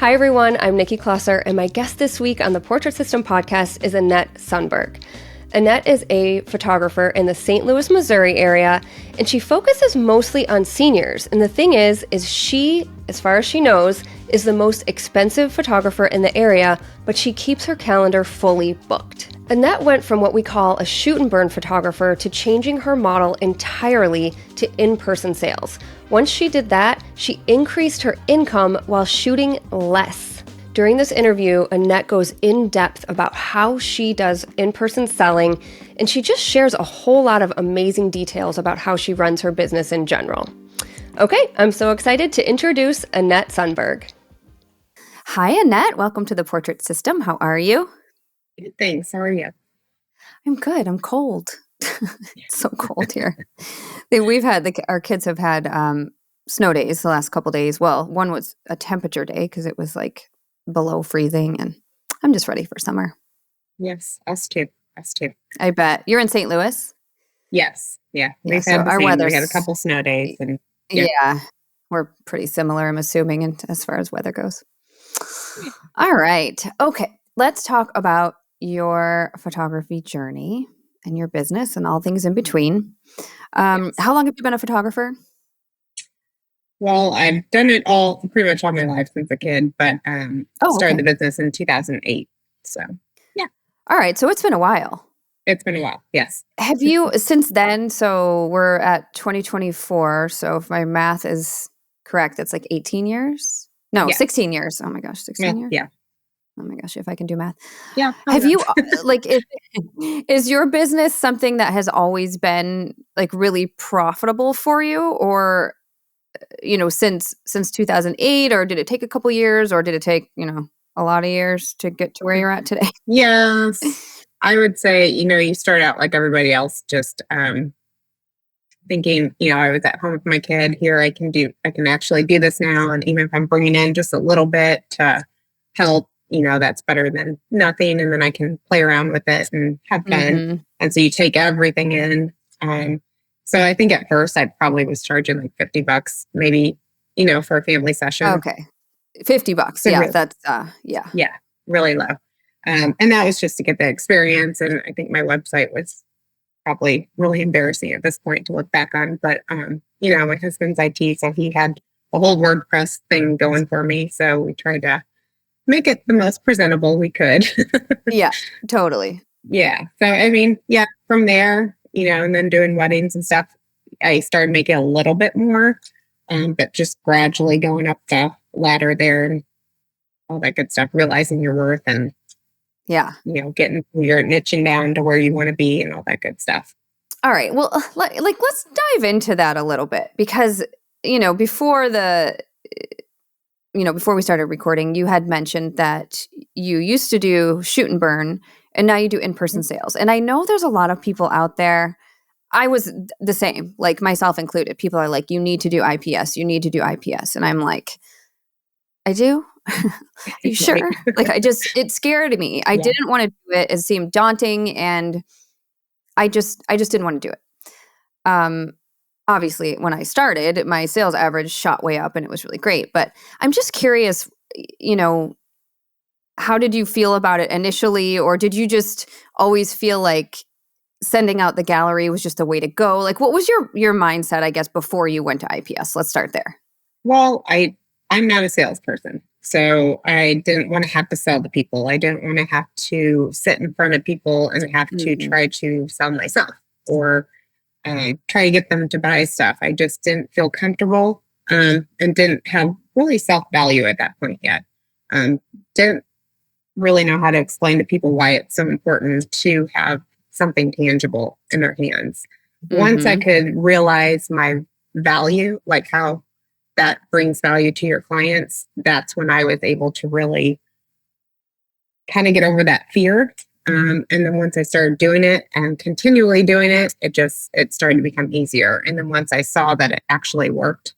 Hi, everyone. I'm Nikki Klosser, and my guest this week on the Portrait System podcast is Annette Sundberg. Annette is a photographer in the St. Louis, Missouri area, and she focuses mostly on seniors. And the thing is she, as far as she knows, is the most expensive photographer in the area, but she keeps her calendar fully booked. Annette went from what we call a shoot and burn photographer to changing her model entirely to in-person sales. Once she did that, she increased her income while shooting less. During this interview, Annette goes in depth about how she does in-person selling, and she just shares a whole lot of amazing details about how she runs her business in general. Okay, I'm so excited to introduce Annette Sundberg. Hi, Annette. Welcome to the Portrait System. How are you? Good, thanks. How are you? I'm good. I'm cold. It's so cold here. Our kids have had snow days the last couple days. Well, one was a temperature day because it was like below freezing, and I'm just ready for summer. Yes, us too. I bet. You're in St. Louis? Yes. Yeah. Yeah, We've had the our same. weather's... We had a couple snow days and Yeah, we're pretty similar, I'm assuming, as far as weather goes. All right. Okay. Let's talk about your photography journey and your business and all things in between. Yes. How long have you been a photographer? Well, I've done it pretty much all my life since a kid, but started the business in 2008. So, yeah. All right. So it's been a while. It's been a while. Yes. Have you, since then, so we're at 2024. So if my math is correct, that's like 18 years? No, Yeah. 16 years. Oh my gosh, 16 years? Yeah. Oh my gosh, if I can do math. Yeah. Have you, is your business something that has always been like really profitable for you, or, since 2008, or did it take a couple years, or did it take, a lot of years to get to where you're at today? Yes. I would say, you start out like everybody else, just thinking, I was at home with my kid. Here I can actually do this now. And even if I'm bringing in just a little bit to help, that's better than nothing. And then I can play around with it and have fun. Mm-hmm. And so you take everything in. So I think at first I probably was charging like $50, maybe, for a family session. Okay. $50. So yeah. That's, yeah. Yeah. Really low. And that was just to get the experience. And I think my website was probably really embarrassing at this point to look back on. But, my husband's IT, so he had a whole WordPress thing going for me. So we tried to make it the most presentable we could. Yeah, totally. Yeah. So, from there, and then doing weddings and stuff, I started making a little bit more, but just gradually going up the ladder there and all that good stuff, realizing your worth and, getting your niching down to where you want to be and all that good stuff. All right. Well, let's dive into that a little bit because, before we started recording, you had mentioned that you used to do shoot and burn and now you do in-person sales. And I know there's a lot of people out there. I was the same, like myself included. People are like, you need to do IPS. You need to do IPS. And I'm like, I do? Are you sure? It scared me. I didn't want to do it. It seemed daunting and I just didn't want to do it. Obviously, when I started, my sales average shot way up and it was really great. But I'm just curious, how did you feel about it initially? Or did you just always feel like sending out the gallery was just a way to go? Like, what was your mindset, I guess, before you went to IPS? Let's start there. Well, I'm not a salesperson. So I didn't want to have to sell to people. I didn't want to have to sit in front of people and have to try to sell myself or try to get them to buy stuff. I just didn't feel comfortable and didn't have really self-value at that point yet. Didn't really know how to explain to people why it's so important to have something tangible in their hands. Mm-hmm. Once I could realize my value, like how that brings value to your clients, that's when I was able to really kind of get over that fear. And then once I started doing it and continually doing it, it started to become easier. And then once I saw that it actually worked,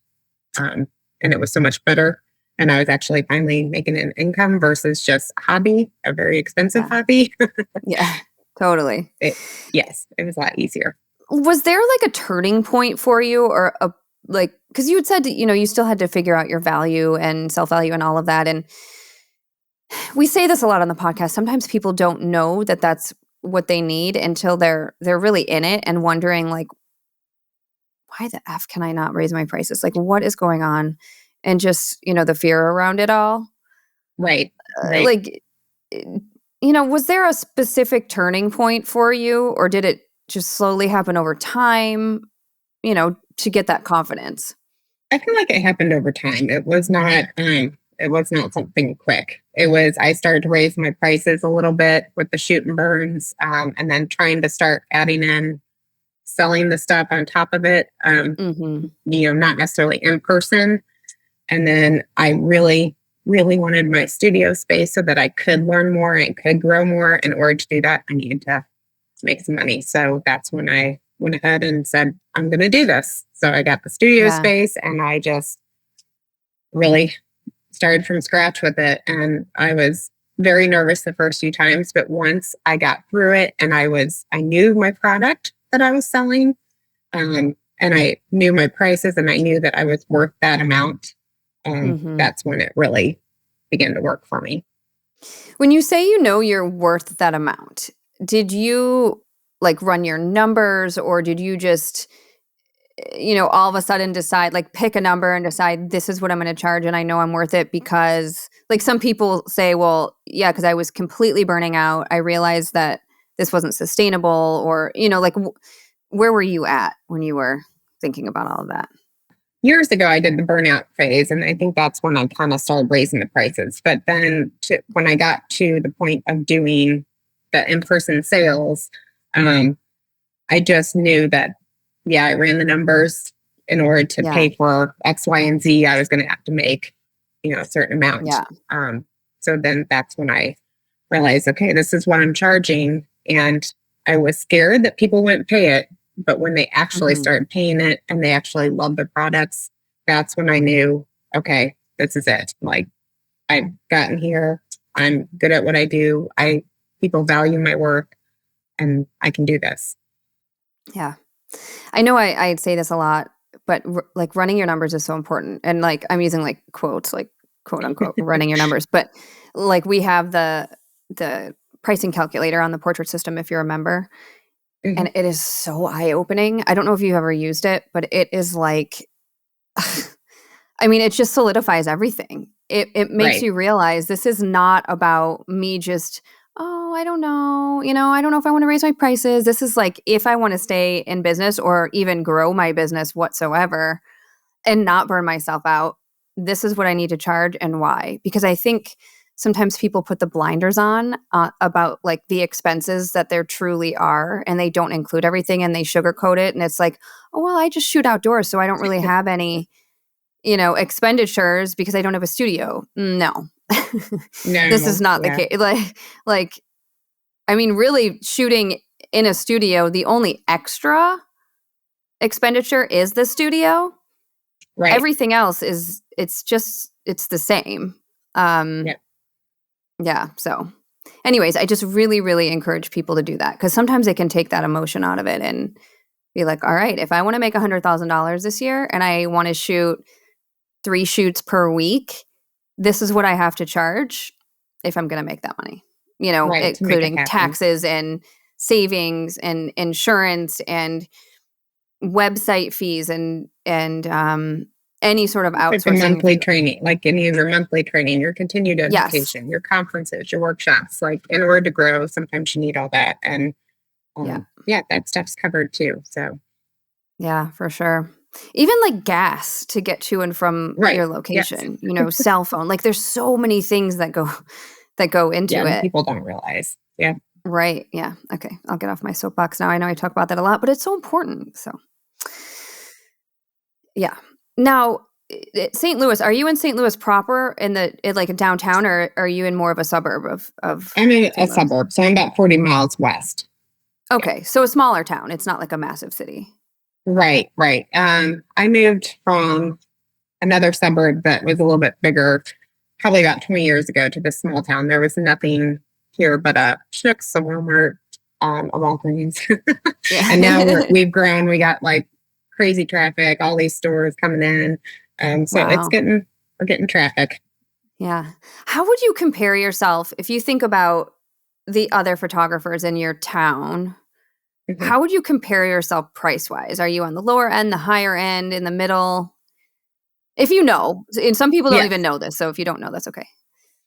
and it was so much better, and I was actually finally making an income versus just a hobby, a very expensive hobby. Yeah, totally. Yes, it was a lot easier. Was there like a turning point for you because you had said, you still had to figure out your value and self-value and all of that. And we say this a lot on the podcast. Sometimes people don't know that that's what they need until they're really in it and wondering like, why the F can I not raise my prices? Like, what is going on? And just, the fear around it all. Right. Right. Like, was there a specific turning point for you, or did it just slowly happen over time, to get that confidence? I feel like it happened over time. It was not something quick. I started to raise my prices a little bit with the shoot and burns, and then trying to start adding in selling the stuff on top of it, not necessarily in person. And then I really, really wanted my studio space so that I could learn more and could grow more. In order to do that, I needed to make some money. So that's when I went ahead and said, I'm going to do this. So I got the studio space, and I just really started from scratch with it. And I was very nervous the first few times, but once I got through it and I knew my product that I was selling, and I knew my prices, and I knew that I was worth that amount, that's when it really began to work for me. When you say you're worth that amount, did you like run your numbers, or did you just all of a sudden decide, like, pick a number and decide this is what I'm going to charge and I know I'm worth it? Because like some people say, well, yeah, because I was completely burning out. I realized that this wasn't sustainable, or, where were you at when you were thinking about all of that? Years ago, I did the burnout phase, and I think that's when I kind of started raising the prices. But then when I got to the point of doing the in-person sales, I just knew that, I ran the numbers in order to pay for X, Y, and Z. I was going to have to make, a certain amount. Yeah. So then that's when I realized, okay, this is what I'm charging. And I was scared that people wouldn't pay it. But when they actually started paying it and they actually loved the products, that's when I knew, okay, this is it. Like, I've gotten here. I'm good at what I do. People value my work, and I can do this. Yeah. I know I'd say this a lot, but like running your numbers is so important. And like, I'm using like quotes, like quote unquote, running your numbers. But like, we have the pricing calculator on the Portrait system, if you're a member. And it is so eye-opening. I don't know if you've ever used it, but it is like, I mean, it just solidifies everything. It makes you realize this is not about me just, I don't know. I don't know if I want to raise my prices. This is like, if I want to stay in business or even grow my business whatsoever and not burn myself out, this is what I need to charge and why. Because I think sometimes people put the blinders on about like the expenses that there truly are, and they don't include everything, and they sugarcoat it. And it's like, oh, well, I just shoot outdoors, so I don't really have any, expenditures because I don't have a studio. No, this is not the case. Like, I mean, really shooting in a studio, the only extra expenditure is the studio. Right. Everything else it's the same. Yeah. So anyways, I just really, really encourage people to do that, because sometimes they can take that emotion out of it and be like, all right, if I want to make $100,000 this year and I want to shoot 3 shoots per week, this is what I have to charge if I'm going to make that money, including taxes and savings and insurance and website fees and any sort of outsourcing. Like monthly training, like any of your monthly training, your continued education, your conferences, your workshops. Like, in order to grow, sometimes you need all that. And that stuff's covered too. So yeah, for sure. Even like gas to get to and from your location, cell phone. Like, there's so many things that go into it. People don't realize. Yeah. Right. Yeah. Okay. I'll get off my soapbox now. I know I talk about that a lot, but it's so important. So yeah. Now, St. Louis, are you in St. Louis proper like downtown, or are you in more of a suburb of I'm in a suburb, so I'm about 40 miles west. Okay. So a smaller town. It's not like a massive city. Right. I moved from another suburb that was a little bit bigger, probably about 20 years ago, to this small town. There was nothing here but a Schnucks, a Walmart, a Walgreens. And now we've grown. We got like crazy traffic, all these stores coming in. So we're getting traffic. Yeah. How would you compare yourself if you think about the other photographers in your town? Mhm. How would you compare yourself price-wise? Are you on the lower end, the higher end, in the middle? If you know, and some people don't even Yes, know this, so if you don't know, that's okay.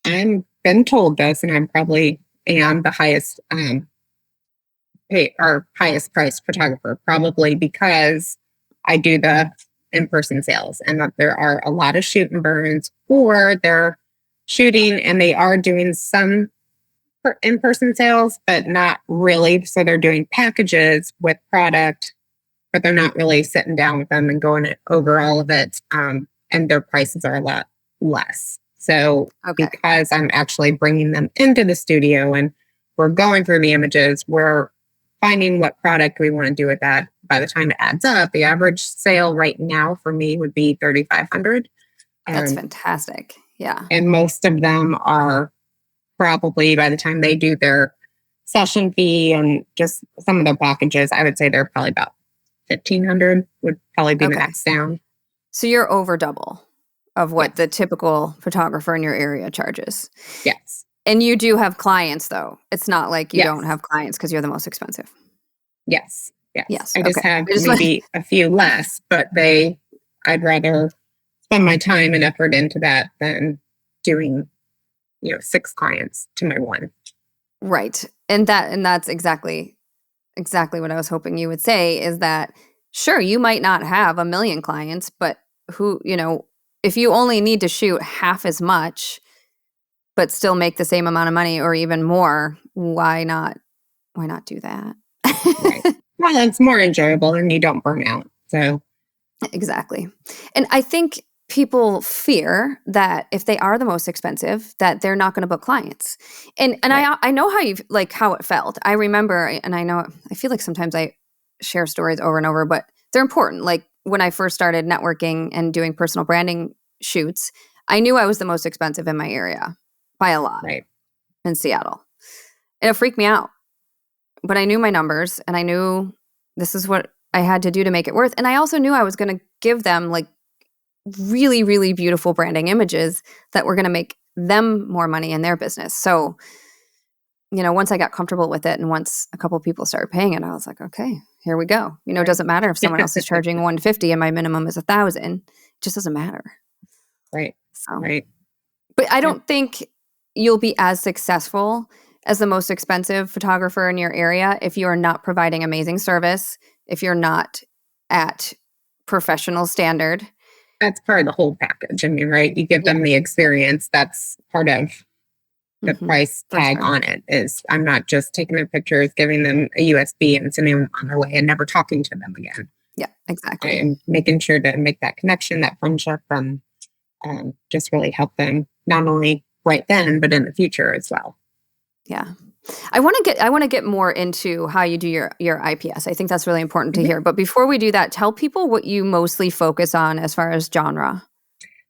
I'm been told this, and I'm probably am the highest pay or highest priced photographer, probably because I do the in-person sales, and that there are a lot of shoot and burns, or they're shooting and they are doing some in-person sales, but not really. So they're doing packages with product, but they're not really sitting down with them and going over all of it. And their prices are a lot less. So Okay. because I'm actually bringing them into the studio and we're going through the images, we're finding what product we want to do with that. By the time it adds up, the average sale right now for me would be 3,500. That's Um, fantastic. Yeah. and most of them are probably by the time they do their session fee and just some of their packages, I would say they're probably about 1,500 would probably be the Okay. next down. So you're over double of what the Yes. typical photographer in your area charges. Yes. And you do have clients, though. It's not like you don't Yes. have clients because you're the most expensive. Yes. Yes. Yes. I just Okay. have I just maybe a few less, but I'd rather spend my time and effort into that than doing, 6 clients to my one. right. And that's exactly what I was hoping you would say is that sure, you might not have a million clients, but if you only need to shoot half as much but still make the same amount of money or even more, why not do that? Right. Well, it's more enjoyable and you don't burn out. So, Exactly. And I think people fear that if they are the most expensive, that they're not going to book clients. And right. I know how it felt. I remember, and I feel like sometimes I share stories over and over, but they're important. Like when I first started networking and doing personal branding shoots, I knew I was the most expensive in my area by a lot Right. in Seattle. And it freaked me out. But I knew my numbers and I knew this is what I had to do to make it worth. And I also knew I was going to give them like really, really beautiful branding images that were going to make them more money in their business. So, once I got comfortable with it and once a couple people started paying it, I was like, okay, here we go. It Right. doesn't matter if someone else is charging 150 and my minimum is 1,000. It just doesn't matter. Right. So, Right. but I Yep. don't think you'll be as successful as the most expensive photographer in your area if you are not providing amazing service, if you're not at professional standard. That's part of the whole package. I mean, right? You give Yeah. them the experience. That's part of the Mhm. price For tag sure. on it is I'm not just taking their pictures, giving them a USB and sending them on their way and never talking to them again. Yeah, I exactly. am making sure to make that connection, that friendship, and just really help them not only right then, but in the future as well. Yeah. I want to get more into how you do your IPS. I think that's really important to Mhm. hear. But before we do that, tell people what you mostly focus on as far as genre.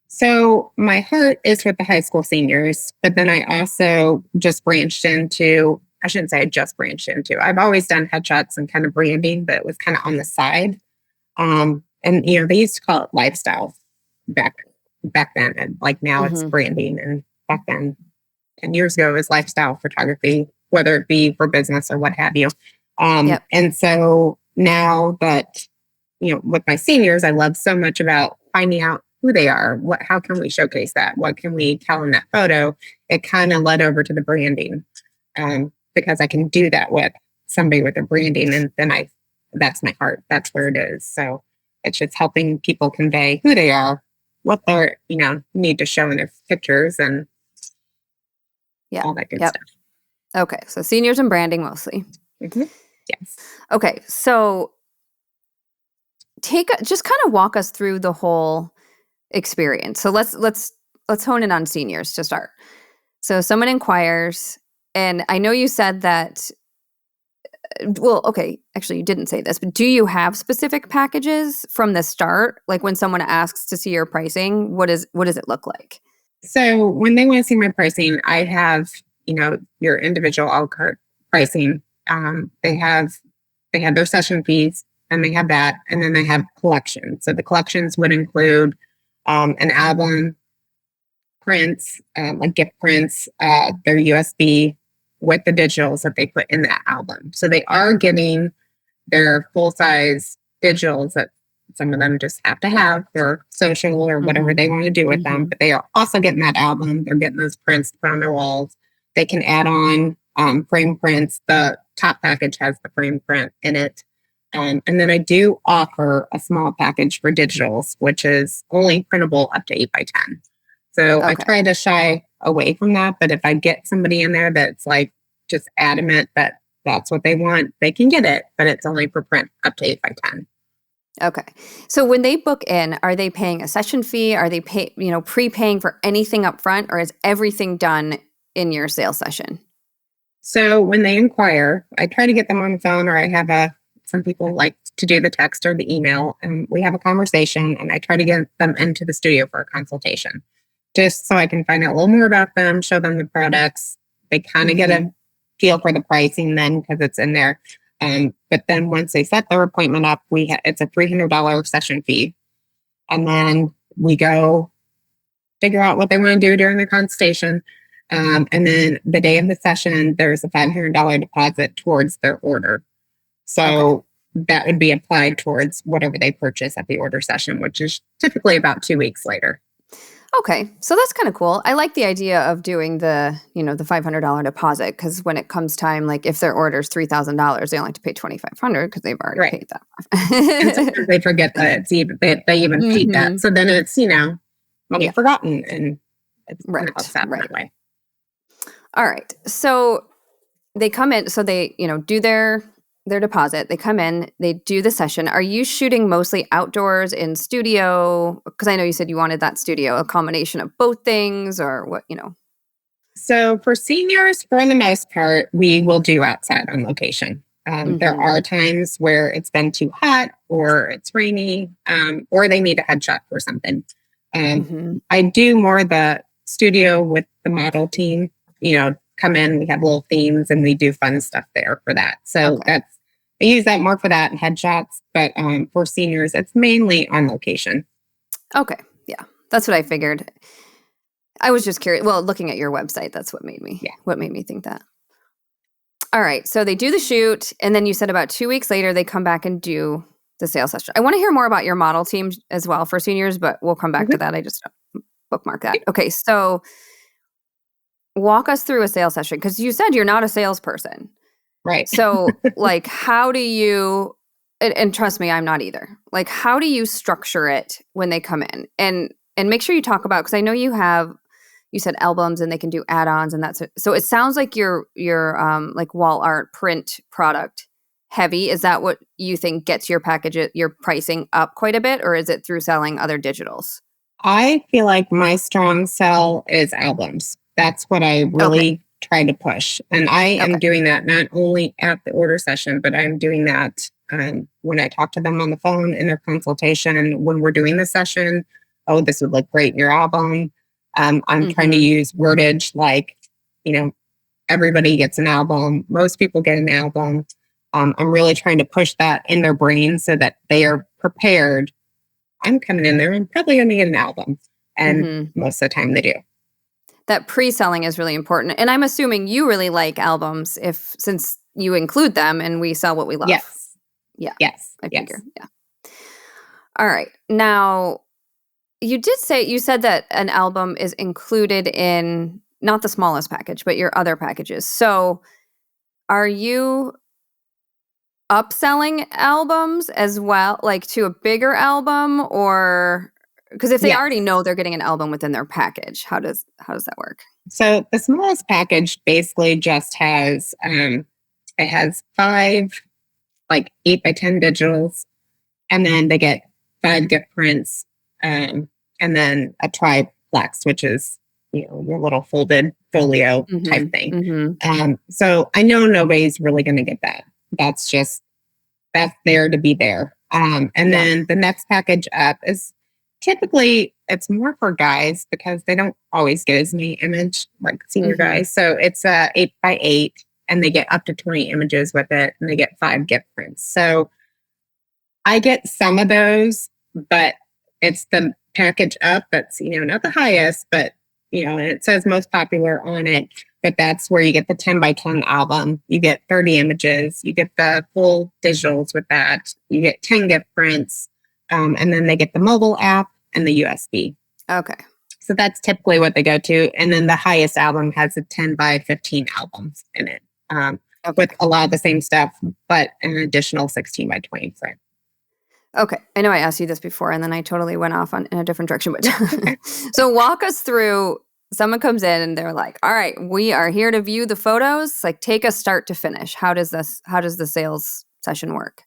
So my heart is with the high school seniors, but then I also just branched into, I shouldn't say I just branched into, I've always done headshots and kind of branding, but it was kind of on the side. And they used to call it lifestyle back then. And like now it's Mhm. branding. And back then, 10 years ago, it was lifestyle photography, whether it be for business or what have you. Yep. And so now that, with my seniors, I love so much about finding out who they are. How can we showcase that? What can we tell in that photo? It kind of led over to the branding, because I can do that with somebody with a branding. And then that's my heart. That's where it is. So it's just helping people convey who they are, what they're, need to show in their pictures and Yeah. all that good Yep. stuff. Okay. So seniors and branding mostly. Mhm. Yes. Okay. So just kind of walk us through the whole experience. So let's hone in on seniors to start. So someone inquires, and I know you said that. Well, okay, actually, you didn't say this, but do you have specific packages from the start? Like when someone asks to see your pricing, what does it look like? So when they want to see my pricing, I have, your individual a la carte pricing. They have their session fees and they have that. And then they have collections. So the collections would include an album, prints, like gift prints, their USB with the digitals that they put in that album. So they are getting their full size digitals that some of them just have to have for social or whatever they want to do with them. But they are also getting that album. They're getting those prints put on their walls. They can add on frame prints. The top package has the frame print in it. And then I do offer a small package for digitals, which is only printable up to 8x10. So I try to shy away from that. But if I get somebody in there that's like just adamant that that's what they want, they can get it, but it's only for print up to 8x10. Okay. So when they book in, are they paying a session fee? Are they prepaying for anything up front, or is everything done in your sales session? So when they inquire, I try to get them on the phone, or I have some people like to do the text or the email, and we have a conversation, and I try to get them into the studio for a consultation, just so I can find out a little more about them, show them the products. They kind of get a feel for the pricing then, because it's in there. But then once they set their appointment up, it's a $300 session fee. And then we go figure out what they want to do during the consultation. And then the day of the session, there's a $500 deposit towards their order. So that would be applied towards whatever they purchase at the order session, which is typically about 2 weeks later. Okay. So that's kind of cool. I like the idea of doing the $500 deposit, because when it comes time, like if their order's $3,000, they only have to pay $2,500 because they've already paid that. And sometimes they forget that they even paid that. So then it's, money forgotten, and it's upset that way. All right. So they come in, so they, do their deposit. They come in, they do the session. Are you shooting mostly outdoors, in studio? Because I know you said you wanted that studio, a combination of both things, or what, So for seniors, for the most part, we will do outside on location. There are times where it's been too hot, or it's rainy, or they need a headshot for something. I do more the studio with the model team, come in, we have little themes, and we do fun stuff there for that. So I use that more for that and headshots. But for seniors, it's mainly on location. Okay. Yeah. That's what I figured. I was just curious. Well, looking at your website, that's what made me think that. All right. So they do the shoot, and then you said about 2 weeks later, they come back and do the sales session. I want to hear more about your model team as well for seniors, but we'll come back to that. I just bookmark that. Okay. So walk us through a sales session, because you said you're not a salesperson. Right. So like, how do you, and trust me, I'm not either. Like, how do you structure it when they come in? And make sure you talk about, because I know you said albums, and they can do add-ons, and that's it. So it sounds like your like wall art print product heavy. Is that what you think gets your pricing up quite a bit, or is it through selling other digitals? I feel like my strong sell is albums. That's what I really try to push. And I am doing that not only at the order session, but I'm doing that when I talk to them on the phone in their consultation, when we're doing the session. Oh, this would look great in your album. I'm trying to use wordage like, everybody gets an album. Most people get an album. I'm really trying to push that in their brain so that they are prepared. I'm coming in there and probably going to get an album. And most of the time they do. That pre-selling is really important. And I'm assuming you really like albums since you include them and we sell what we love. Yes. Yeah. Yes. I figure. Yeah. All right. Now, you said that an album is included in not the smallest package, but your other packages. So are you upselling albums as well, like to a bigger album, or because if they already know they're getting an album within their package, how does that work? So the smallest package basically just has it has 5 like 8x10 digitals, and then they get 5 gift prints, and then a triplex, which is your little folded folio type thing. So I know nobody's really going to get that. That's there to be there. And then the next package up is typically, it's more for guys because they don't always get as many image like senior guys. So it's 8x8, and they get up to 20 images with it, and they get 5 gift prints. So I get some of those, but it's the package up that's, not the highest, but and it says most popular on it, but that's where you get the 10 by 10 album. You get 30 images. You get the full digitals with that. You get 10 gift prints. And then they get the mobile app and the USB. Okay. So that's typically what they go to. And then the highest album has a 10 by 15 albums in it, with a lot of the same stuff, but an additional 16 by 20 print. Okay. I know I asked you this before and then I totally went off in a different direction. But so walk us through, someone comes in and they're like, all right, we are here to view the photos. Like, take us start to finish. How does the sales session work?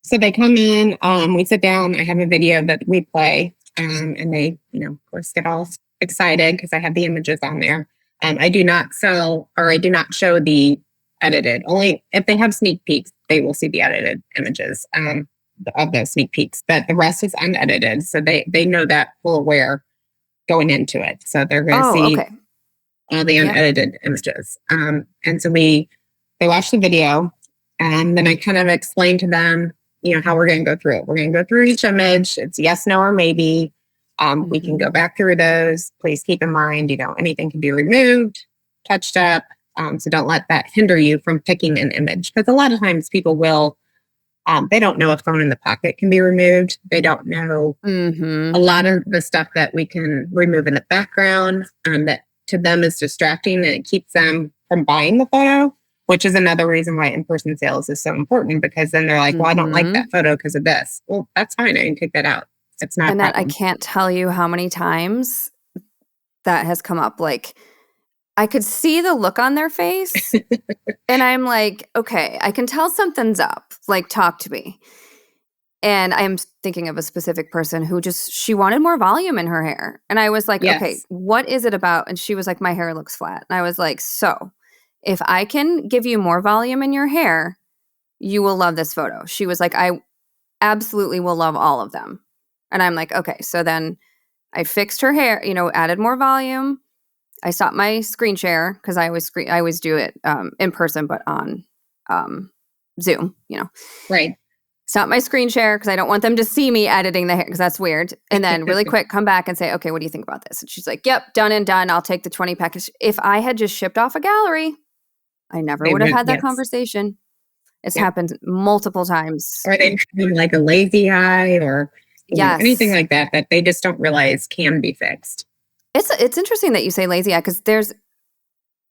So they come in, we sit down, I have a video that we play, and they, of course, get all excited because I have the images on there. I do not sell, or I do not show the edited. Only if they have sneak peeks, they will see the edited images of those sneak peeks. But the rest is unedited, so they know that full aware going into it. So they're going to see all the unedited images. And so they watch the video, and then I kind of explain to them, how we're going to go through it. We're going to go through each image. It's yes, no, or maybe. We can go back through those. Please keep in mind, anything can be removed, touched up. So don't let that hinder you from picking an image. Because a lot of times people will, they don't know a phone in the pocket can be removed. They don't know a lot of the stuff that we can remove in the background that to them is distracting, and it keeps them from buying the photo. Which is another reason why in-person sales is so important, because then they're like, well, I don't like that photo because of this. Well, that's fine. I can take that out. It's not. Annette, I can't tell you how many times that has come up. Like, I could see the look on their face and I'm like, okay, I can tell something's up. Like, talk to me. And I'm thinking of a specific person who she wanted more volume in her hair. And I was like, okay, what is it about? And she was like, my hair looks flat. And I was like, so if I can give you more volume in your hair, you will love this photo. She was like, I absolutely will love all of them. And I'm like, okay. So then I fixed her hair, added more volume. I stopped my screen share because I always do it in person, but on Zoom, Right. Stop my screen share because I don't want them to see me editing the hair because that's weird. And then really quick, come back and say, okay, what do you think about this? And she's like, yep, done and done. I'll take the 20 package. If I had just shipped off a gallery, I never would have had that conversation. It's happened multiple times. Or they have like a lazy eye or anything like that they just don't realize can be fixed. It's interesting that you say lazy eye, because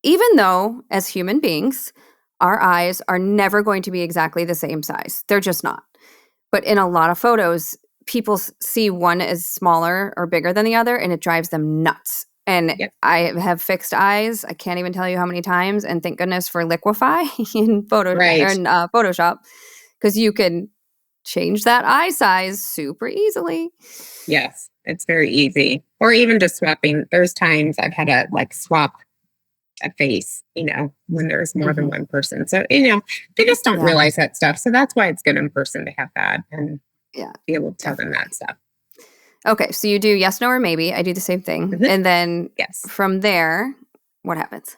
even though as human beings, our eyes are never going to be exactly the same size. They're just not. But in a lot of photos, people see one as smaller or bigger than the other, and it drives them nuts. And I have fixed eyes. I can't even tell you how many times. And thank goodness for Liquify in Photoshop, because you can change that eye size super easily. Yes, it's very easy. Or even just swapping. There's times I've had to swap a face, when there's more than one person. So, they just don't realize that stuff. So that's why it's good in person to have that and be able to tell them that stuff. Okay, so you do yes, no, or maybe. I do the same thing. And then from there, what happens?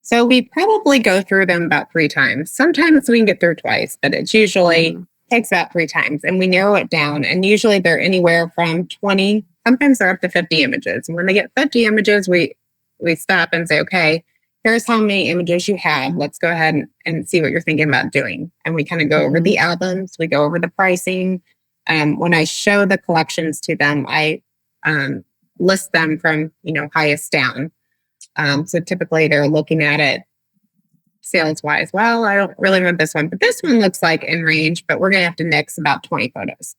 So we probably go through them about 3 times. Sometimes we can get through twice, but it's usually takes about 3 times. And we narrow it down. And usually they're anywhere from 20, sometimes they're up to 50 images. And when they get 50 images, we stop and say, okay, here's how many images you have. Let's go ahead and see what you're thinking about doing. And we kind of go over the albums. We go over the pricing. When I show the collections to them, I list them from, highest down. So typically they're looking at it sales wise. Well, I don't really want this one, but this one looks like in range, but we're going to have to nix about 20 photos.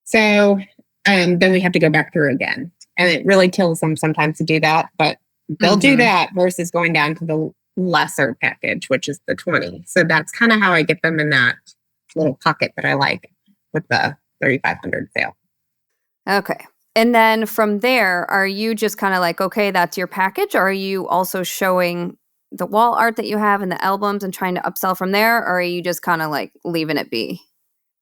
So then we have to go back through again. And it really kills them sometimes to do that, but they'll do that versus going down to the lesser package, which is the 20. So that's kind of how I get them in that little pocket that I like with the 3,500 sale. Okay. And then from there, are you just kind of like, okay, that's your package? Or are you also showing the wall art that you have and the albums and trying to upsell from there? Or are you just kind of like leaving it be?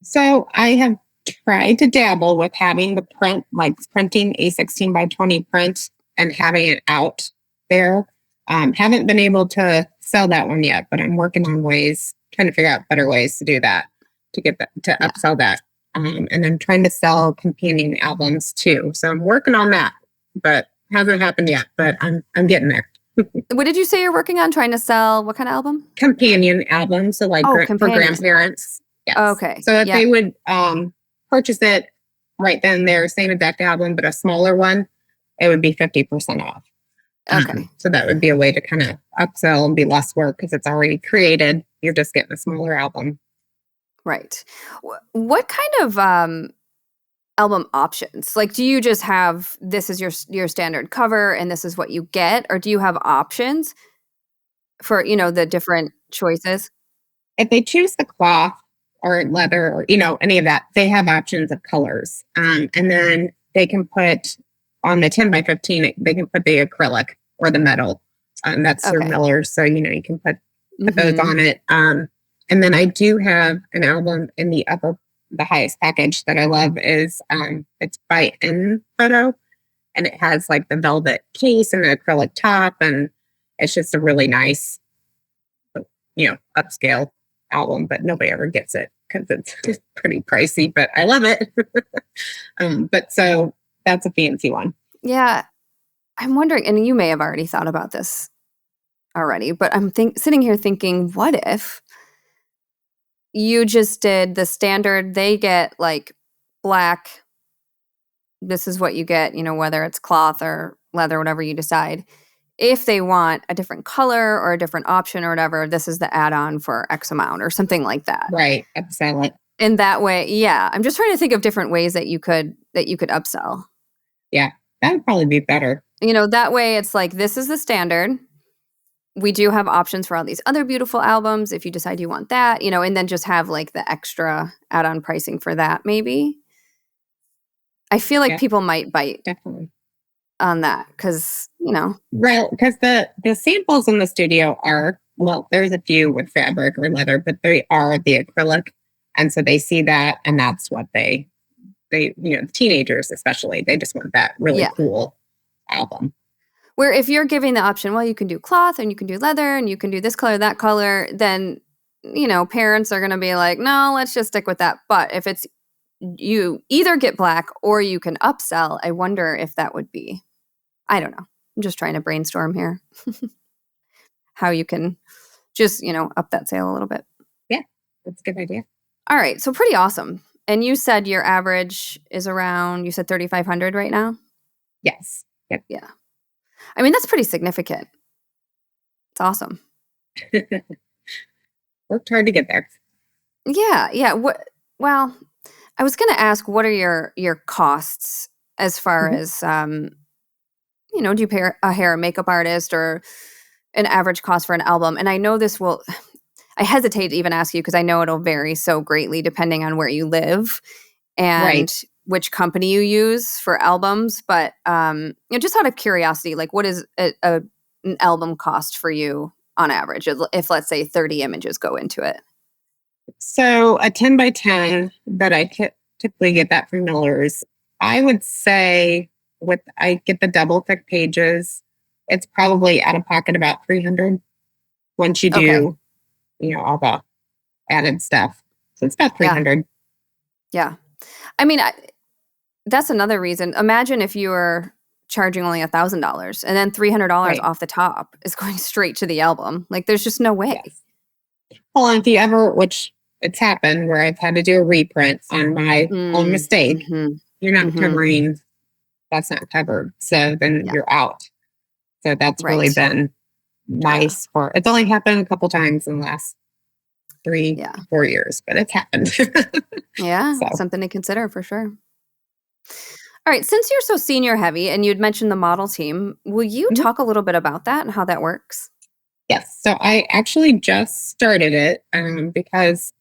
So I have tried to dabble with having the print, like printing a 16 by 20 print and having it out there. Haven't been able to sell that one yet, but I'm working on ways, trying to figure out better ways to do that, to get that, to upsell that. And I'm trying to sell companion albums too. So I'm working on that, but hasn't happened yet, but I'm getting there. What did you say you're working on? Trying to sell what kind of album? Companion albums, so like for companion. grandparents. Yes. Okay. So if they would purchase it right then, their same exact album, but a smaller one, it would be 50% off. Okay. So that would be a way to kind of upsell and be less work because it's already created. You're just getting a smaller album. Right. What kind of album options? Like, do you just have, this is your standard cover and this is what you get? Or do you have options for, the different choices? If they choose the cloth or leather or, any of that, they have options of colors. And then they can put on the 10 by 15, they can put the acrylic or the metal. That's their millers. So, you can put those on it. And then I do have an album in the highest package that I love is it's by Photo, and it has like the velvet case and an acrylic top, and it's just a really nice, upscale album. But nobody ever gets it because it's pretty pricey. But I love it. But so that's a fancy one. Yeah, I'm wondering, and you may have already thought about this already, but I'm sitting here thinking, what if you just did the standard, they get like black, this is what you get, whether it's cloth or leather, whatever you decide. If they want a different color or a different option or whatever, this is the add-on for X amount or something like that. Right. Upsell it. In that way, yeah. I'm just trying to think of different ways that you could upsell. Yeah, that would probably be better. That way it's like, this is the standard. We do have options for all these other beautiful albums if you decide you want that, and then just have like the extra add-on pricing for that maybe. I feel like people might bite definitely on that because, Right, because the samples in the studio are, well, there's a few with fabric or leather, but they are the acrylic. And so they see that, and that's what they teenagers especially, they just want that really cool album. Where if you're giving the option, well, you can do cloth and you can do leather and you can do this color, that color, then, parents are going to be like, no, let's just stick with that. But if it's, you either get black or you can upsell, I wonder if that would be, I don't know. I'm just trying to brainstorm here. How you can just, up that sale a little bit. Yeah, that's a good idea. All right. So pretty awesome. And you said your average is around, you said 3,500 right now? Yes. Yep. Yeah. I mean, that's pretty significant. It's awesome. Worked hard to get there. Yeah. Yeah. Well, I was going to ask, what are your costs as far as, do you pay a hair and makeup artist or an average cost for an album? And I know this will, I hesitate to even ask you because I know it'll vary so greatly depending on where you live and which company you use for albums. But just out of curiosity, like what is an album cost for you on average if let's say 30 images go into it? So a 10 by 10 that I typically get that from Miller's, I would say I get the double thick pages, it's probably out of pocket about $300 once you do, all the added stuff. So it's about $300. Yeah. I mean, that's another reason. Imagine if you were charging only $1,000 and then $300 off the top is going straight to the album. Like there's just no way. Yes. Well, and if you ever, which it's happened where I've had to do a reprint on my own mistake, you're not covering, that's not covered. So then you're out. So that's really been nice for, it's only happened a couple times in the last 4 years, but it's happened. Something to consider for sure. All right, since you're so senior heavy and you'd mentioned the model team, will you talk a little bit about that and how that works? Yes. So I actually just started it because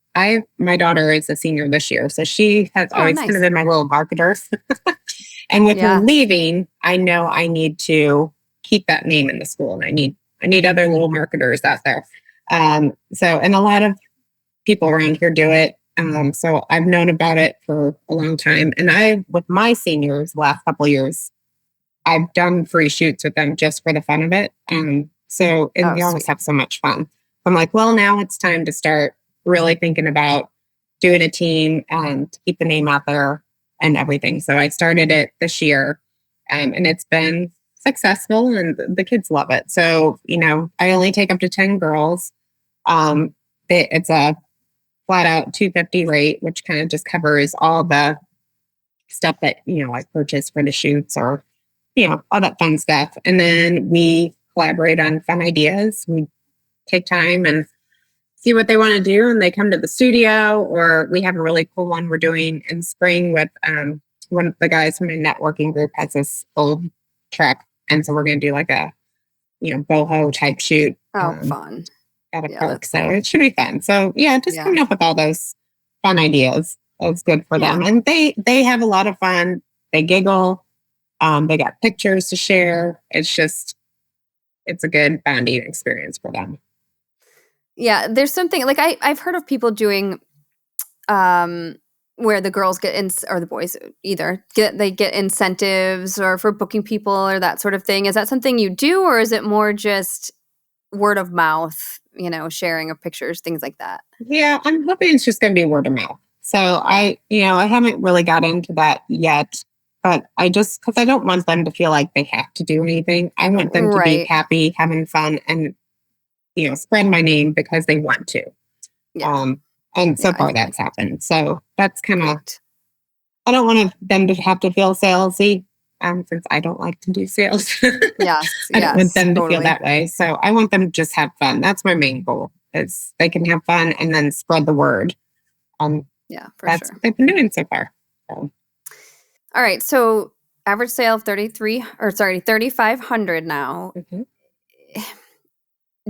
my daughter is a senior this year. So she has always kind of been my little marketer. And with her leaving, I know I need to keep that name in the school, and I need other little marketers out there. And a lot of people around here do it. So I've known about it for a long time. And with my seniors, last couple of years, I've done free shoots with them just for the fun of it. So we always have so much fun. I'm like, well, now it's time to start really thinking about doing a team and keep the name out there and everything. So I started it this year, and it's been successful and the kids love it. So, I only take up to 10 girls. It's a flat out 250 rate, which kind of just covers all the stuff that, I purchase for the shoots or, all that fun stuff. And then we collaborate on fun ideas. We take time and see what they want to do, and they come to the studio. Or we have a really cool one we're doing in spring with one of the guys from a networking group has this old truck, and so we're going to do like a boho type shoot. Fun at a park, so it should be fun. So coming up with all those fun ideas is good for them, and they have a lot of fun. They giggle. They got pictures to share. It's a good bonding experience for them. Yeah, there's something like I've heard of people doing where the girls get or the boys either get incentives or for booking people or that sort of thing. Is that something you do, or is it more just word of mouth, sharing of pictures, things like that? Yeah, I'm hoping it's just going to be word of mouth. So I haven't really got into that yet, but because I don't want them to feel like they have to do anything. I want them to be happy, having fun, and spread my name because they want to. Yeah. And so far that's happened. So that's kind of, I don't want them to have to feel salesy, since I don't like to do sales. Yes. I don't want them to feel that way. So I want them to just have fun. That's my main goal, is they can have fun and then spread the word. That's what they've been doing so far. So. All right. So average sale of 3,500 now. Mm-hmm.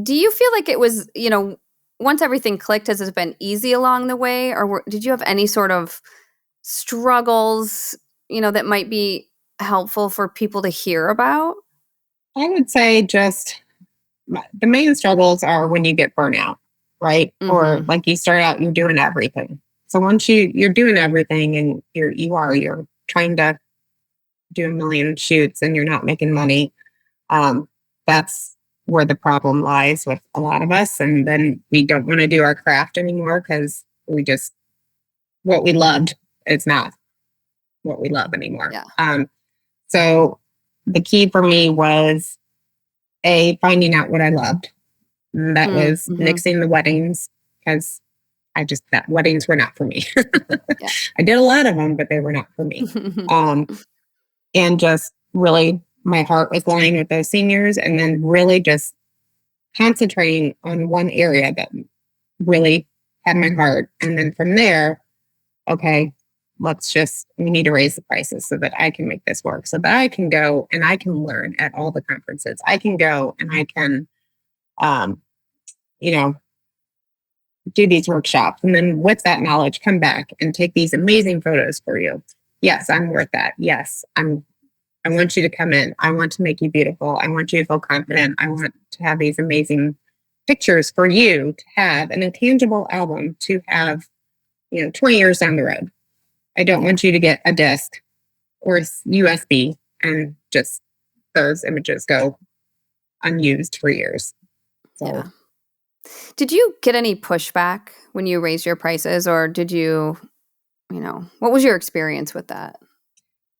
Do you feel like it was, once everything clicked, has it been easy along the way? Or did you have any sort of struggles, that might be helpful for people to hear about? I would say just the main struggles are when you get burnout, right? Mm-hmm. Or like you start out, you're doing everything. So once you're doing everything and you're trying to do a million shoots and you're not making money, that's where the problem lies with a lot of us. And then we don't want to do our craft anymore because what we loved is not what we love anymore. Yeah. So the key for me was finding out what I loved. And that was nixing the weddings, because that weddings were not for me. Yeah. I did a lot of them, but they were not for me. And just really, my heart was lying with those seniors, and then really just concentrating on one area that really had my heart. And then from there, okay, we need to raise the prices so that I can make this work, so that I can go and I can learn at all the conferences. I can go and I can, do these workshops. And then with that knowledge, come back and take these amazing photos for you. Yes, I'm worth that. Yes, I want you to come in. I want to make you beautiful. I want you to feel confident. I want to have these amazing pictures for you to have, and a tangible album to have, 20 years down the road. I don't want you to get a disc or USB and just those images go unused for years. So. Yeah. Did you get any pushback when you raised your prices, or did you, what was your experience with that?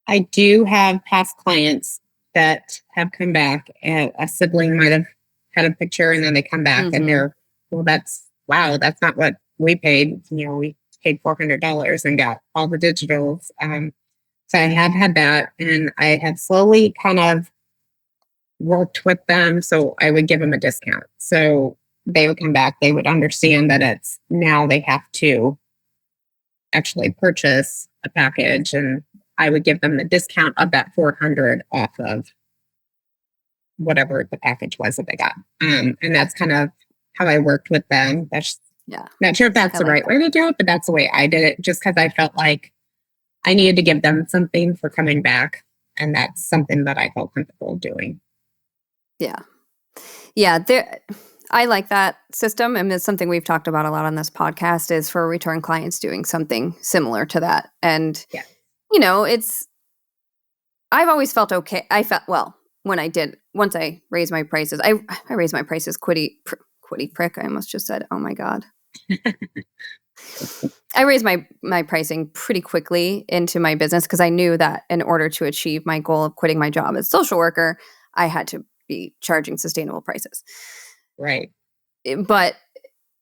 I do have past clients that have come back, and a sibling might have had a picture and then they come back and they're, that's not what we paid. We paid $400 and got all the digitals. So I have had that, and I have slowly kind of worked with them. So I would give them a discount. So they would come back, they would understand that now they have to actually purchase a package, and I would give them the discount of that $400 off of whatever the package was that they got. And that's kind of how I worked with them. Not sure if that's the right way to do it, but that's the way I did it, just because I felt like I needed to give them something for coming back. And that's something that I felt comfortable doing. Yeah. Yeah. I like that system. And it's something we've talked about a lot on this podcast, is for return clients doing something similar to that. And, I've always felt okay. I felt, once I raised my prices, I raised my prices quitty prick. I almost just said, oh my God. I raised my pricing pretty quickly into my business, because I knew that in order to achieve my goal of quitting my job as a social worker, I had to be charging sustainable prices. Right. But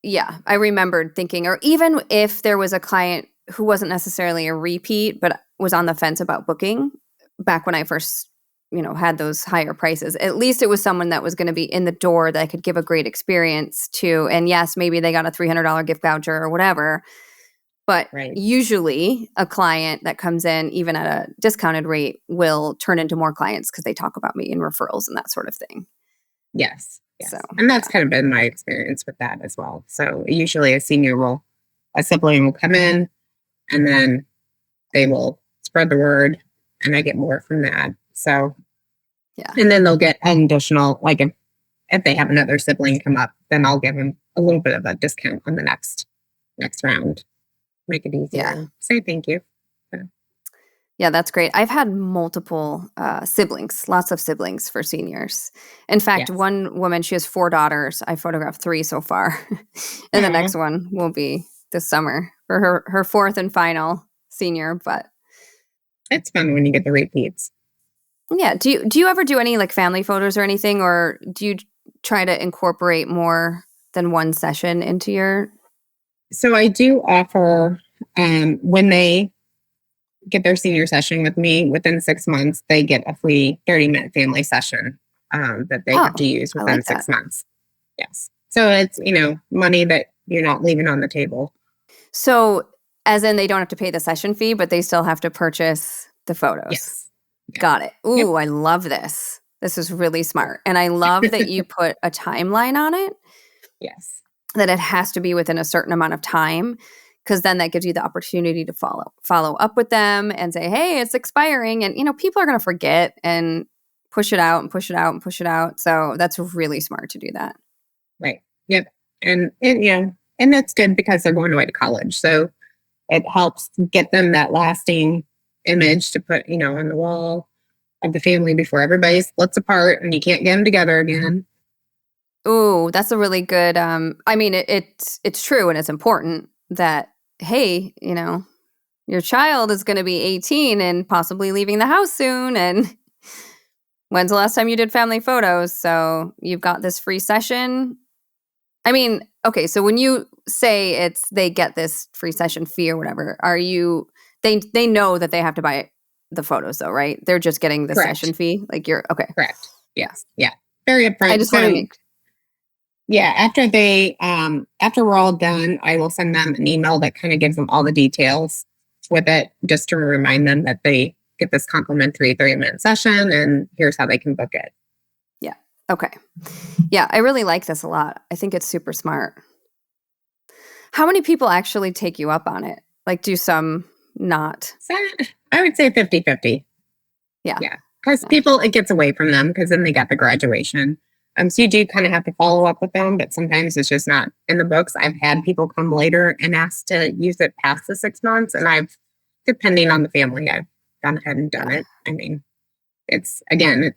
yeah, I remembered thinking, or even if there was a client who wasn't necessarily a repeat, but was on the fence about booking back when I first, had those higher prices, at least it was someone that was going to be in the door that I could give a great experience to. And yes, maybe they got a $300 gift voucher or whatever. But usually a client that comes in, even at a discounted rate, will turn into more clients because they talk about me in referrals and that sort of thing. Yes. Yes. So, and that's kind of been my experience with that as well. So usually a sibling will come in, and then they will spread the word, and I get more from that. So, yeah. And then they'll get an additional, like if they have another sibling come up, then I'll give them a little bit of a discount on the next round. Make it easier. Yeah. Say thank you. Yeah, that's great. I've had multiple siblings, lots of siblings for seniors. In fact, one woman, she has 4 daughters. I photographed 3 so far. And the next one will be this summer for her 4th and final senior. But it's fun when you get the repeats. Yeah. Do you ever do any like family photos or anything, or do you try to incorporate more than one session into your? So I do offer when they get their senior session with me within 6 months, they get a free 30-minute family session that they have to use within 6 months. Yes. So it's, money that you're not leaving on the table. So as in they don't have to pay the session fee, but they still have to purchase the photos. Yes. Got it. Ooh, yep. I love this. This is really smart. And I love that you put a timeline on it. Yes. That it has to be within a certain amount of time, because then that gives you the opportunity to follow up with them and say, hey, it's expiring. And, people are going to forget and push it out and push it out and push it out. So that's really smart to do that. Right. Yep. And it's good because they're going away to college. So it helps get them that lasting image to put, on the wall of the family before everybody splits apart and you can't get them together again. Ooh, that's a really good, it's true and it's important that, hey, your child is going to be 18 and possibly leaving the house soon. And when's the last time you did family photos? So you've got this free session. Okay, so when you say they get this free session fee or whatever, they know that they have to buy the photos though, right? They're just getting the Correct. Session fee? Like okay. Correct. Yes. Yeah. Very upfront. I just want to make... Yeah, after we're all done, I will send them an email that kind of gives them all the details with it, just to remind them that they get this complimentary 30-minute session and here's how they can book it. Yeah. Okay. Yeah, I really like this a lot. I think it's super smart. How many people actually take you up on it? Like, do some not? So, I would say 50-50. Yeah. Yeah. Because people, it gets away from them because then they got the graduation. So you do kind of have to follow up with them, but sometimes it's just not in the books. I've had people come later and ask to use it past the 6 months, and depending on the family, I've gone ahead and done it.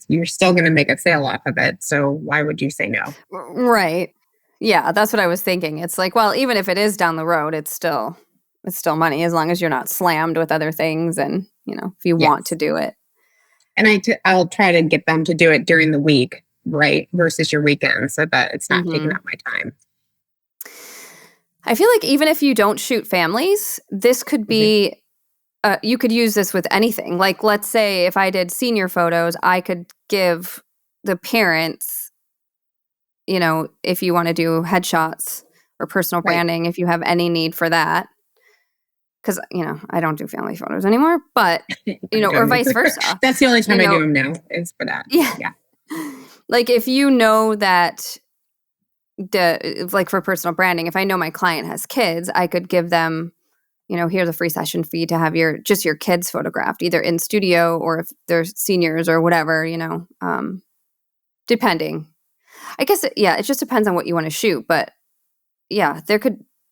You're still going to make a sale off of it, so why would you say no? Right. Yeah, that's what I was thinking. It's like, well, even if it is down the road, it's still money as long as you're not slammed with other things, and if you want to do it. And I'll try to get them to do it during the week. Right, versus your weekend, so that it's not taking up my time. I feel like even if you don't shoot families, this could be, you could use this with anything. Like, let's say if I did senior photos, I could give the parents, if you want to do headshots or personal branding, if you have any need for that. Because, I don't do family photos anymore, but, or vice versa. That's the only time I do them now is for that. Yeah. Like, if you know that for personal branding, if I know my client has kids, I could give them, here's a free session fee to have your kids photographed, either in studio or if they're seniors or whatever, depending. I guess, it just depends on what you want to shoot. But yeah,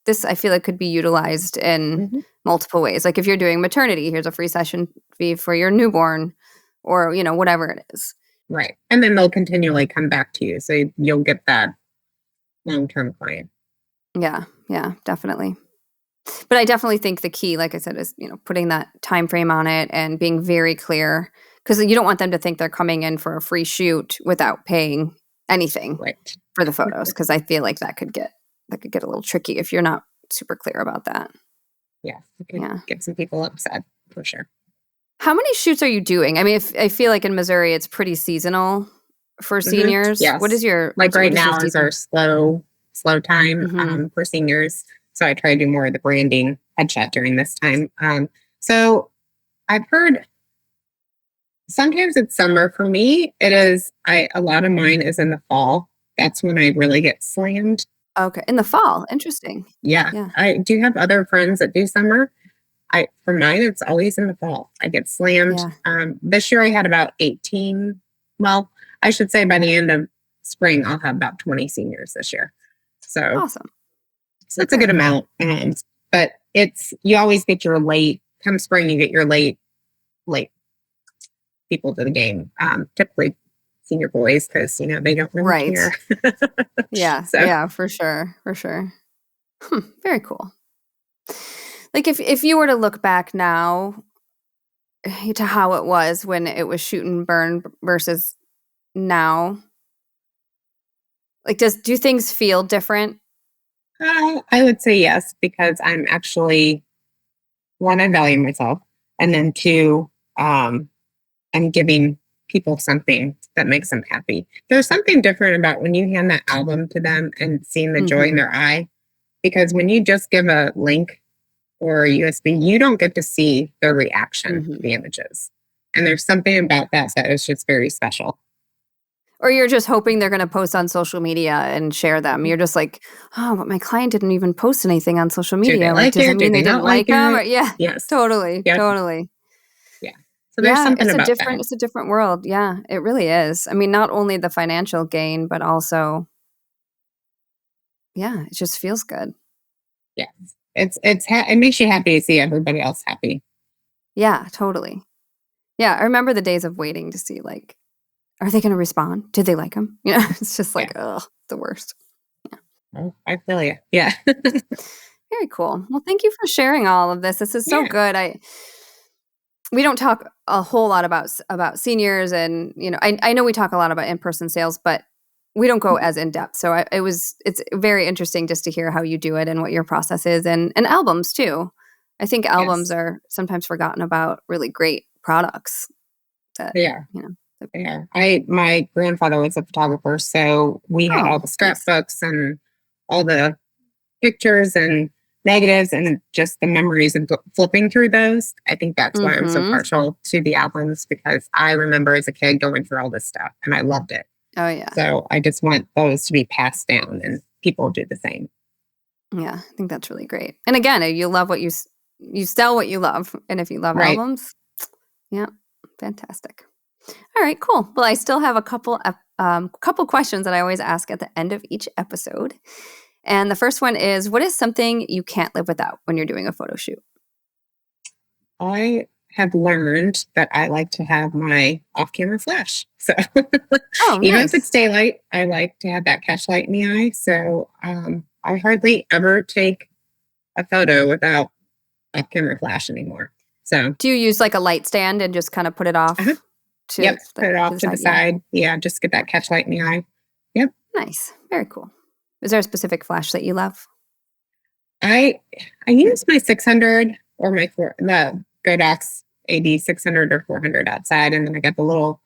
this I feel like could be utilized in multiple ways. Like if you're doing maternity, here's a free session fee for your newborn or, whatever it is. Right. And then they'll continually come back to you. So you'll get that long-term client. Yeah, definitely. But I definitely think the key, like I said, is, putting that time frame on it and being very clear. Because you don't want them to think they're coming in for a free shoot without paying anything Right. for the photos. Because I feel like that could get a little tricky if you're not super clear about that. Yeah. It could get some people upset for sure. How many shoots are you doing? I mean, I feel like in Missouri, it's pretty seasonal for seniors. Yes. What is your right now is our slow time for seniors. So I try to do more of the branding headshot during this time. So I've heard sometimes it's summer. For me, it is. A lot of mine is in the fall. That's when I really get slammed. Okay, in the fall. Interesting. Yeah. I do have other friends that do summer. For mine, it's always in the fall. I get slammed. Yeah. This year I had about 18. Well, I should say by the end of spring, I'll have about 20 seniors this year. So awesome. So that's a good amount. But you always get your late, come spring, you get your late people to the game. Typically senior boys, because, they don't really care. Yeah. So. Yeah, for sure. Very cool. Like if you were to look back now to how it was when it was shoot and burn versus now, like do things feel different? I would say yes, because I'm actually, one, I value myself, and then two, I'm giving people something that makes them happy. There's something different about when you hand that album to them and seeing the joy in their eye, because when you just give a link or a USB, you don't get to see their reaction to the images. And there's something about that is just very special. Or you're just hoping they're going to post on social media and share them. You're just like, oh, but my client didn't even post anything on social media. Does it mean they didn't like them? Or, yeah, yes, totally. Yeah. So there's something about that. It's a different world. Yeah, it really is. I mean, not only the financial gain, but also, it just feels good. Yeah, it makes you happy to see everybody else happy. Yeah, totally. Yeah, I remember the days of waiting to see, like, are they going to respond? Did they like them? It's just like, the worst. Yeah. Oh, I feel you. Yeah. Very cool. Well, thank you for sharing all of this. This is so good. We don't talk a whole lot about seniors, and I know we talk a lot about in-person sales, but we don't go as in depth. So it's very interesting just to hear how you do it and what your process is, and albums too. I think albums are sometimes forgotten about, really great products. They are. They are. My grandfather was a photographer, so we had all the scrapbooks and all the pictures and negatives and just the memories and flipping through those. I think that's why I'm so partial to the albums, because I remember as a kid going through all this stuff and I loved it. Oh yeah. So I just want those to be passed down and people do the same. Yeah, I think that's really great. And again, you love what you sell what you love, and if you love albums, fantastic. All right, cool. Well, I still have a couple questions that I always ask at the end of each episode. And the first one is, what is something you can't live without when you're doing a photo shoot? I have learned that I like to have my off-camera flash. So even if it's daylight, I like to have that catch light in the eye. So I hardly ever take a photo without off-camera flash anymore. So do you use like a light stand and just kind of put it off? Put it off to the side. Yeah, just get that catch light in the eye. Yep. Nice. Very cool. Is there a specific flash that you love? I use my 600 or the Godox AD 600 or 400 outside, and then I got the little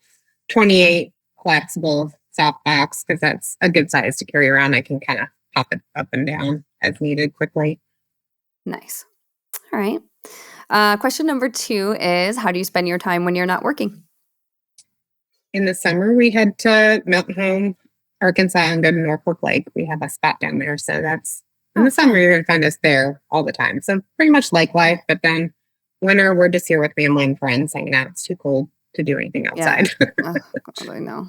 28 collapsible soft box, because that's a good size to carry around. I can kind of pop it up and down as needed quickly. Nice. All right. Question number 2 is, how do you spend your time when you're not working? In the summer, we head to Mountain Home, Arkansas, and go to Norfolk Lake. We have a spot down there. So that's, in the summer, you're going to find us there all the time. So pretty much lake life. But then winter, we're just here with family and friends hanging out. It's too cold to do anything outside. Oh, God, I know.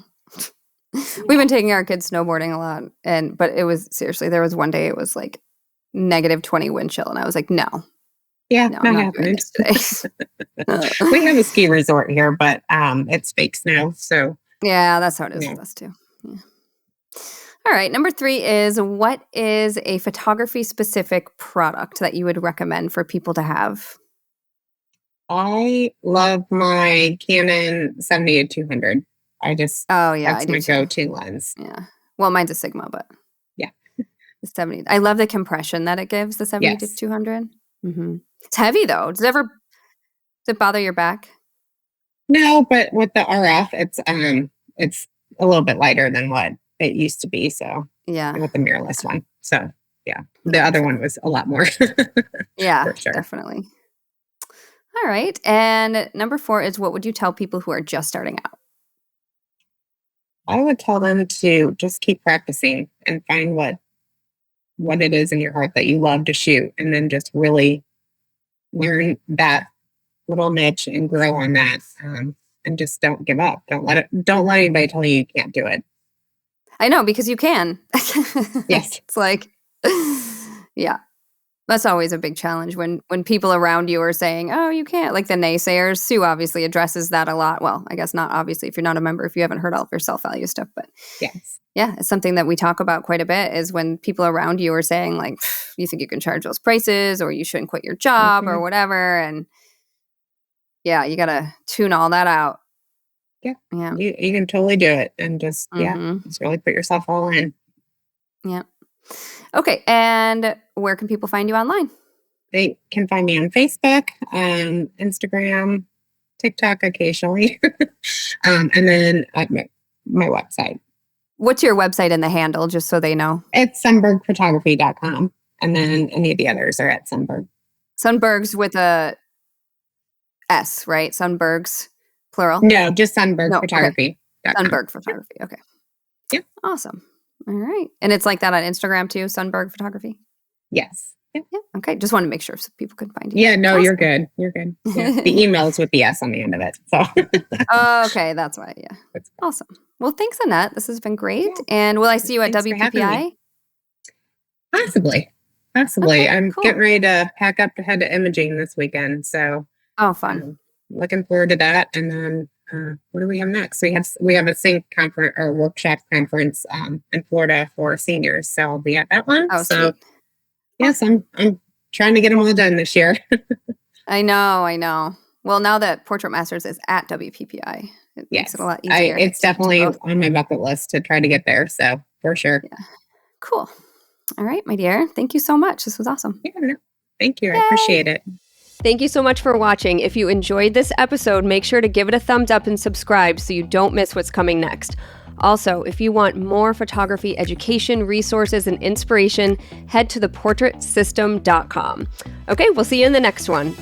We've been taking our kids snowboarding a lot. But it was, seriously, there was one day it was like -20 wind chill. And I was like, no. Yeah, no, I'm not doing this today. We have a ski resort here, but it's fake snow. So yeah, that's how it is with us too. Yeah. All right. Number 3 is, what is a photography specific product that you would recommend for people to have? I love my Canon 70-200. That's my go-to lens. Yeah. Well, mine's a Sigma, but yeah. The 70. I love the compression that it gives, the 70-200. Mm-hmm. It's heavy though. Does it bother your back? No, but with the RF, it's a little bit lighter than what it used to be. So yeah, with the mirrorless one. So yeah, the other one was a lot more. Yeah, for sure. Definitely. All right. And number 4 is, what would you tell people who are just starting out? I would tell them to just keep practicing and find what it is in your heart that you love to shoot, and then just really learn that little niche and grow on that. And just don't give up. Don't let anybody tell you can't do it. I know, because you can. Yes. It's like, yeah. That's always a big challenge when people around you are saying, oh, you can't, like the naysayers. Sue obviously addresses that a lot. Well, I guess not obviously if you're not a member, if you haven't heard all of your self-value stuff, but yes. Yeah, it's something that we talk about quite a bit, is when people around you are saying like, you think you can charge those prices, or you shouldn't quit your job or whatever. And yeah, you got to tune all that out. Yeah. Yeah. You can totally do it, and just really put yourself all in. Yeah. Okay. And where can people find you online? They can find me on Facebook, Instagram, TikTok occasionally, and then at my website. What's your website and the handle, just so they know? It's sunbergphotography.com, and then any of the others are at Sunberg. Sunberg's with a S, right? Sunberg's plural? No, just Sunberg Photography. Okay. Sunberg Photography. Okay. Yep. Awesome. All right. And it's like that on Instagram too, Sunberg Photography? Yes. Yep. Yeah. Okay. Just wanted to make sure so people could find you. Yeah, no, awesome. You're good. You're good. Yeah. The email is with the S on the end of it. So. Okay. That's why. Yeah. Awesome. Well, thanks, Annette. This has been great. Yeah. And will I see you at WPPI? Possibly. Okay, I'm getting ready to pack up to head to imaging this weekend. So. Oh, fun. Looking forward to that. And then what do we have next? We have a sync conference or workshop conference in Florida for seniors. So I'll be at that one. Oh, so sweet. Yes, I'm trying to get them all done this year. I know. Well, now that Portrait Masters is at WPPI, it makes it a lot easier. It's definitely on my bucket list to try to get there. So for sure. Yeah. Cool. All right, my dear. Thank you so much. This was awesome. Yeah, no, thank you. Yay. I appreciate it. Thank you so much for watching. If you enjoyed this episode, make sure to give it a thumbs up and subscribe so you don't miss what's coming next. Also, if you want more photography education, resources, and inspiration, head to theportraitsystem.com. Okay, we'll see you in the next one.